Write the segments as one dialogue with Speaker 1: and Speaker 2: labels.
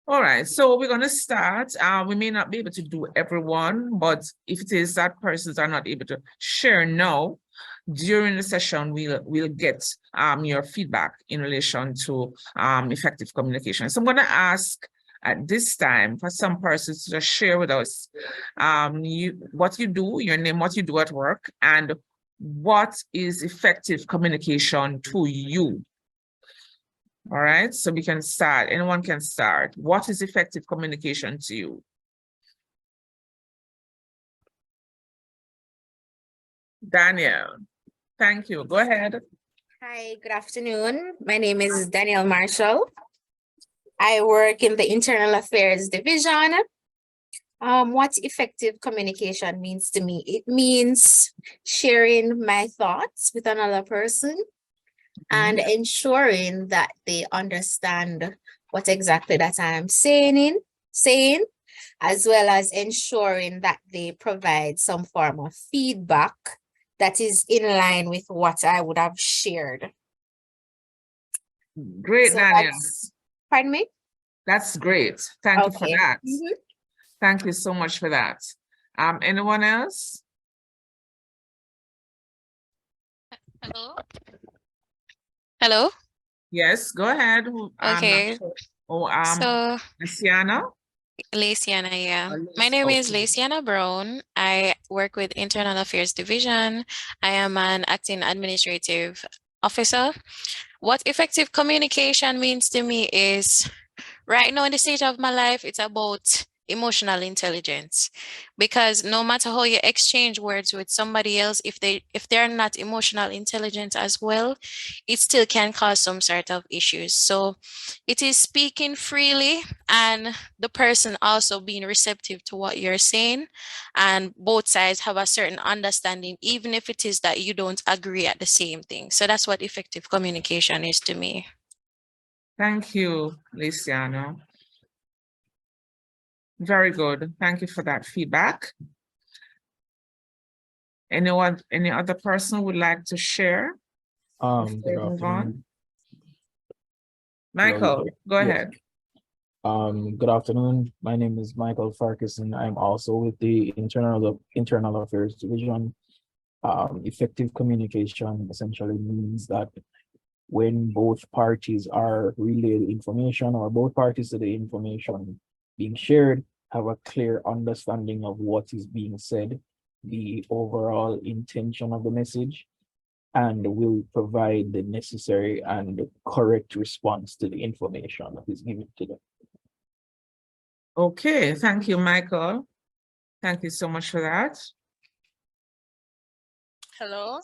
Speaker 1: All right, so we're going to start. We may not be able to do everyone, but if it is that persons are not able to share now, during the session, we'll get your feedback in relation to effective communication. So I'm going to ask at this time for some persons to share with us what you do, your name, what you do at work, and what is effective communication to you. All right, so we can start. Anyone can start. What is effective communication to you? Daniel, thank you. Go ahead.
Speaker 2: Hi, good afternoon. My name is Danielle Marshall. I work in the Internal Affairs Division. What effective communication means to me? It means sharing my thoughts with another person and ensuring that they understand what exactly that I am saying, as well as ensuring that they provide some form of feedback that is in line with what I would have shared.
Speaker 1: Great,
Speaker 2: So
Speaker 1: Daniel.
Speaker 2: Pardon me?
Speaker 1: That's great. Thank you for that.
Speaker 2: Mhm.
Speaker 1: Thank you so much for that. Anyone else?
Speaker 3: Hello? Hello?
Speaker 1: Yes, go ahead. I'm not
Speaker 3: Okay.
Speaker 1: sure. Oh,
Speaker 3: So,
Speaker 1: Luciana?
Speaker 3: Laciana, yeah.
Speaker 1: Or
Speaker 3: My name is
Speaker 1: okay.
Speaker 3: Laciana Brown. I work with Internal Affairs Division. I am an acting administrative officer. What effective communication means to me is right now in the stage of my life, it's about emotional intelligence, because no matter how you exchange words with somebody else, if they're not emotional intelligent as well, it still can cause some sort of issues. So it is speaking freely and the person also being receptive to what you're saying, and both sides have a certain understanding, even if it is that you don't agree at the same thing. So that's what effective communication is to me.
Speaker 1: Thank you, Luciano. Very good. Thank you for that feedback. Anyone, any other person would like to share?
Speaker 4: Good
Speaker 1: Move on.
Speaker 4: afternoon.
Speaker 1: Michael, go
Speaker 4: Yes.
Speaker 1: ahead.
Speaker 4: Good afternoon. My name is Michael Farquharson. I'm also with the Internal Affairs Division. Effective communication essentially means that when both parties are relayed information, or both parties to the information being shared have a clear understanding of what is being said, the overall intention of the message, and will provide the necessary and correct response to the information that is given to them.
Speaker 1: Okay, thank you, Michael. Thank you so much for that.
Speaker 5: Hello.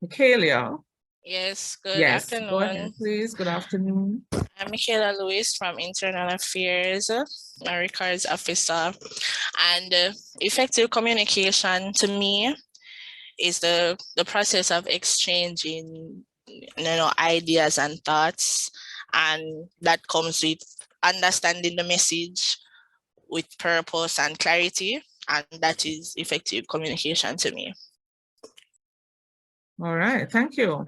Speaker 1: Michaela.
Speaker 5: Yes, good
Speaker 1: Yes,
Speaker 5: afternoon.
Speaker 1: go ahead, please. Good afternoon.
Speaker 5: I'm Michaela Lewis from Internal Affairs, my records officer. And effective communication to me is the process of exchanging ideas and thoughts, and that comes with understanding the message with purpose and clarity, and that is effective communication to me.
Speaker 1: All right, thank you.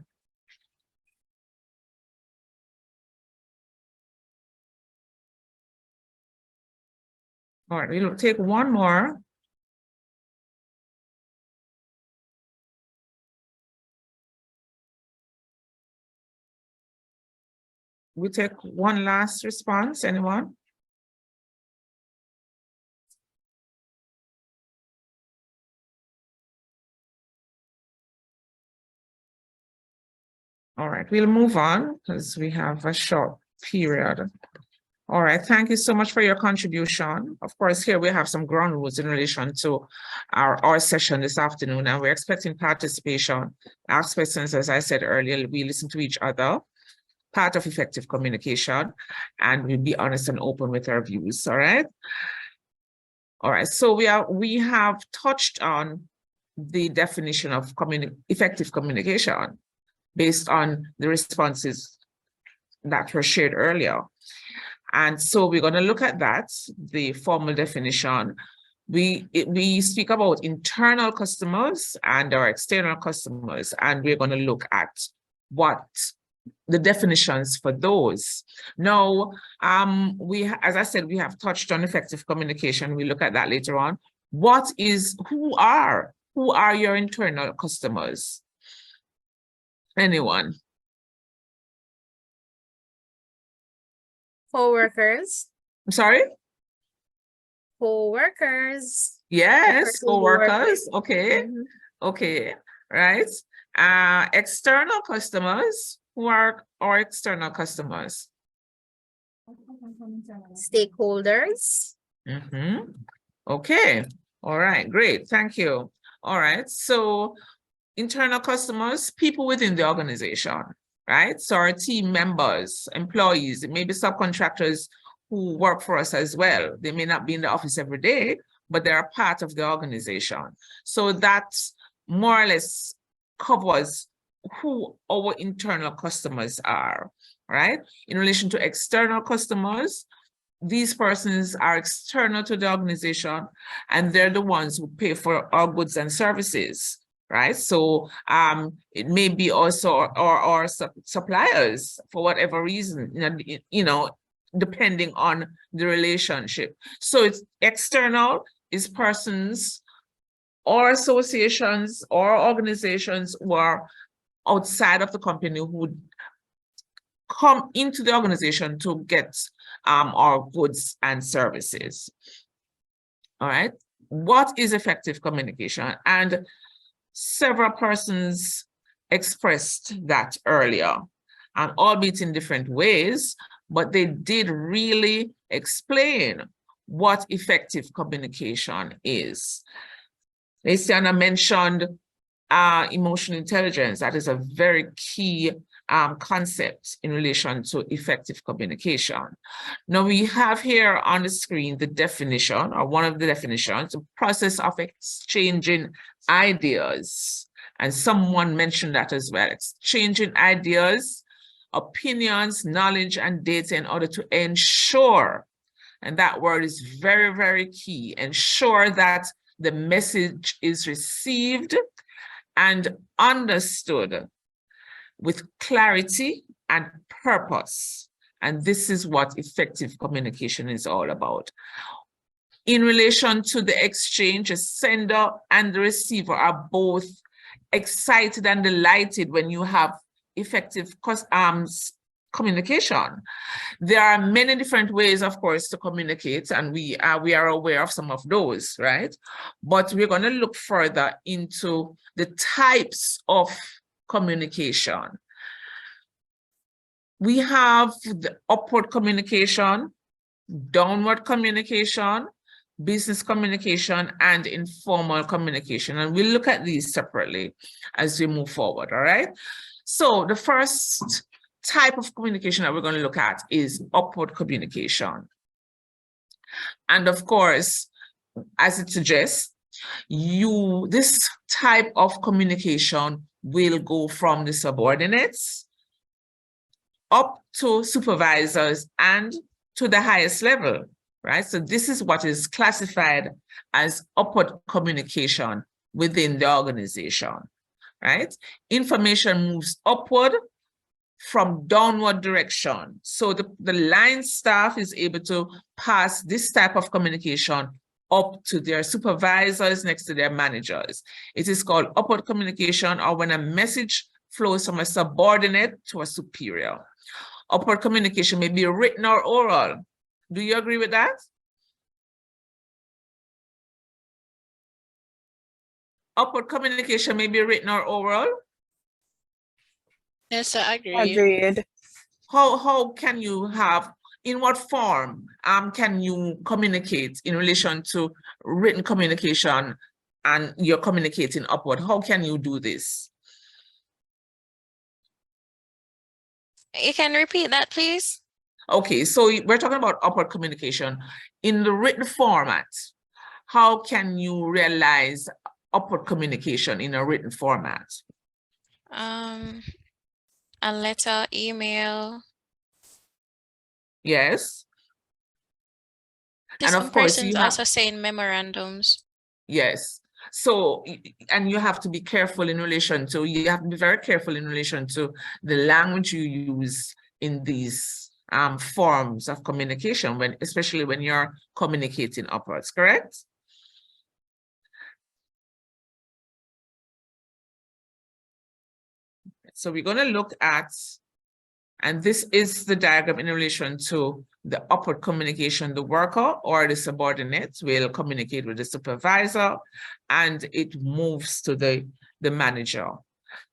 Speaker 1: All right, we'll take one more. We take one last response, anyone? All right, we'll move on because we have a short period. All right, thank you so much for your contribution. Of course, here we have some ground rules in relation to our session this afternoon, and we're expecting participation. Ask questions, as I said earlier, we listen to each other, part of effective communication, and we'll be honest and open with our views, all right? All right, so we have touched on the definition of effective communication based on the responses that were shared earlier. And so we're going to look at that, the formal definition. We speak about internal customers and our external customers, and we're going to look at what the definitions for those. Now, as I said, we have touched on effective communication. We'll look at that later on. Who are your internal customers? Anyone?
Speaker 2: Co-workers.
Speaker 1: I'm sorry?
Speaker 2: Co-workers.
Speaker 1: Yes,
Speaker 2: People who work with-
Speaker 1: co-workers. Okay.
Speaker 2: Mhm.
Speaker 1: Okay, right. External customers. Who are our external customers?
Speaker 2: Stakeholders.
Speaker 1: Okay, all right, great, thank you. All right, so internal customers, people within the organization, right? So our team members, employees, it may be subcontractors who work for us as well. They may not be in the office every day, but they are part of the organization. So that more or less covers who our internal customers are, right? In relation to external customers, these persons are external to the organization and they're the ones who pay for our goods and services, right? So it may be also our suppliers for whatever reason, depending on the relationship. So it's external is persons or associations or organizations who are outside of the company who would come into the organization to get our goods and services. All right. What is effective communication? And several persons expressed that earlier, albeit in different ways, but they did really explain what effective communication is. Luciana mentioned emotional intelligence. That is a very key concept in relation to effective communication. Now we have here on the screen the definition, or one of the definitions, the process of exchanging ideas. And someone mentioned that as well, exchanging ideas, opinions, knowledge, and data in order to ensure, and that word is very, very key, ensure that the message is received and understood with clarity and purpose. And this is what effective communication is all about. In relation to the exchange, the sender and the receiver are both excited and delighted when you have effective communication. There are many different ways, of course, to communicate, and we are aware of some of those, right? But we're going to look further into the types of communication. We have the upward communication, downward communication, business communication, and informal communication. And we'll look at these separately as we move forward, all right? So the first type of communication that we're going to look at is upward communication. And of course, as it suggests, this type of communication will go from the subordinates up to supervisors and to the highest level, right? So this is what is classified as upward communication within the organization, right? Information moves upward from downward direction. So the line staff is able to pass this type of communication up to their supervisors next to their managers. It is called upward communication, or when a message flows from a subordinate to a superior. Upward communication may be written or oral. Do you agree with that? Upward communication may be written or oral.
Speaker 5: Yes, I agree.
Speaker 6: Agreed.
Speaker 1: How can you have, in what form can you communicate in relation to written communication and you're communicating upward? How can you do this?
Speaker 3: You can repeat that, please?
Speaker 1: Okay, so we're talking about upward communication. In the written format, how can you realize upward communication in a written format?
Speaker 3: A letter, email.
Speaker 1: Yes. And
Speaker 3: Some
Speaker 1: of course,
Speaker 3: persons
Speaker 1: you have,
Speaker 3: also saying memorandums.
Speaker 1: yes. So, and you have to be careful in relation to, you have to be very careful in relation to the language you use in these forms of communication, when, especially when you're communicating upwards, correct? So we're going to look at, and this is the diagram in relation to the upward communication. The worker or the subordinate will communicate with the supervisor, and it moves to the manager.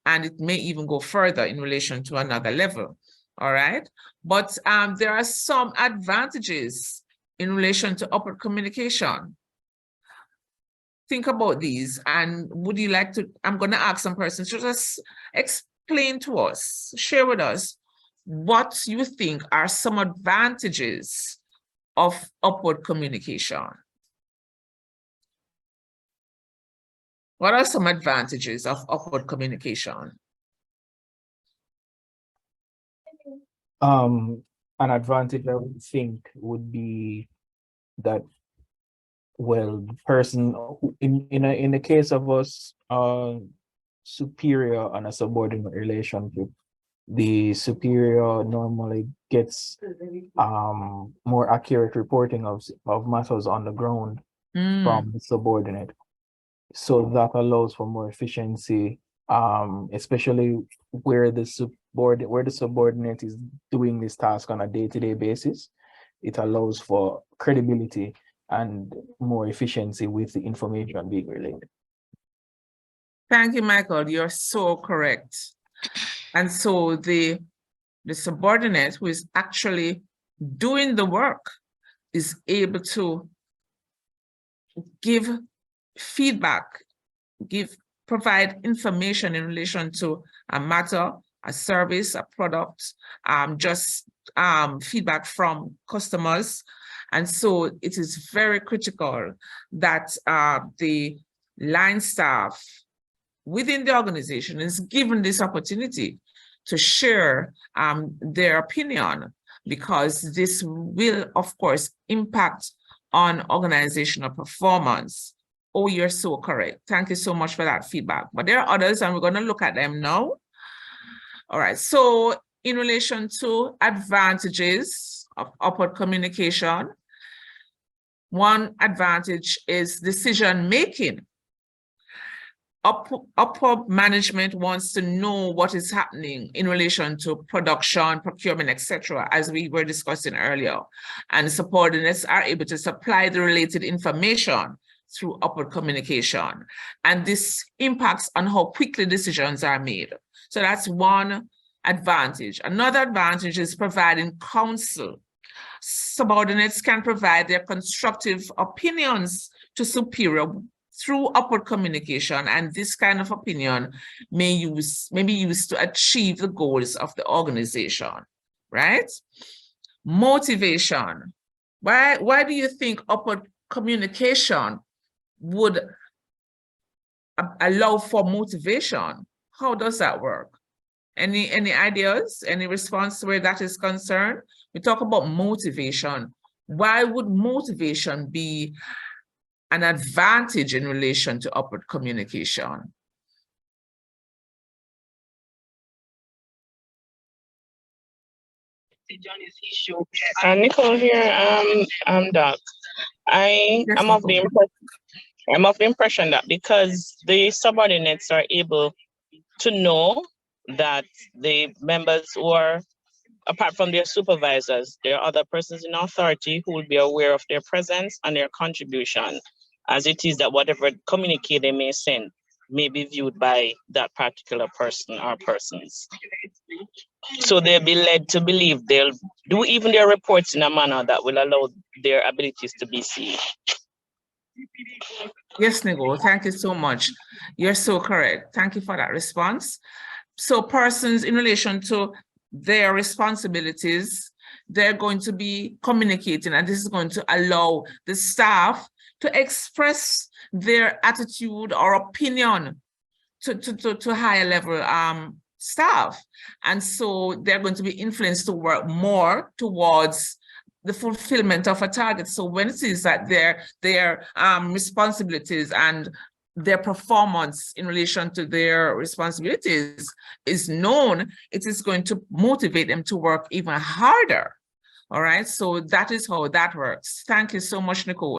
Speaker 1: And it may even go further in relation to another level, all right? But there are some advantages in relation to upward communication. Think about these, and would you like to, I'm going to ask some persons to just explain to us, share with us what you think are some advantages of upward communication. What are some advantages of upward communication?
Speaker 4: An advantage I would think would be that, well, the person who, in the case of us, superior and a subordinate relationship, the superior normally gets more accurate reporting of matters on the ground from the subordinate. So that allows for more efficiency, especially where the subordinate is doing this task on a day-to-day basis. It allows for credibility and more efficiency with the information being relayed.
Speaker 1: Thank you, Michael. You're so correct. And so the subordinate who is actually doing the work is able to give feedback, provide information in relation to a matter, a service, a product, just feedback from customers. And so it is very critical that the line staff within the organization is given this opportunity to share their opinion, because this will, of course, impact on organizational performance. Oh, you're so correct. Thank you so much for that feedback. But there are others, and we're going to look at them now. All right. So in relation to advantages of upward communication, one advantage is decision making. Upper management wants to know what is happening in relation to production, procurement, etc., as we were discussing earlier. And subordinates are able to supply the related information through upward communication. And this impacts on how quickly decisions are made. So that's one advantage. Another advantage is providing counsel. Subordinates can provide their constructive opinions to superior through upward communication, and this kind of opinion may be used to achieve the goals of the organization, right? Motivation. Why do you think upward communication would allow for motivation? How does that work? Any ideas, any response where that is concerned? We talk about motivation. Why would motivation be an advantage in relation to upward communication?
Speaker 6: Nicole here. Doc. I'm of the impression that because the subordinates are able to know that the members who are, apart from their supervisors, there are other persons in authority who will be aware of their presence and their contribution, as it is that whatever communique they may send may be viewed by that particular person or persons. So they'll be led to believe they'll do even their reports in a manner that will allow their abilities to be seen.
Speaker 1: Yes, Nicole, thank you so much. You're so correct. Thank you for that response. So persons in relation to their responsibilities, they're going to be communicating, and this is going to allow the staff to express their attitude or opinion to higher level staff. And so they're going to be influenced to work more towards the fulfillment of a target. So when it is that their responsibilities and their performance in relation to their responsibilities is known, it is going to motivate them to work even harder. All right, so that is how that works. Thank you so much, Nicole.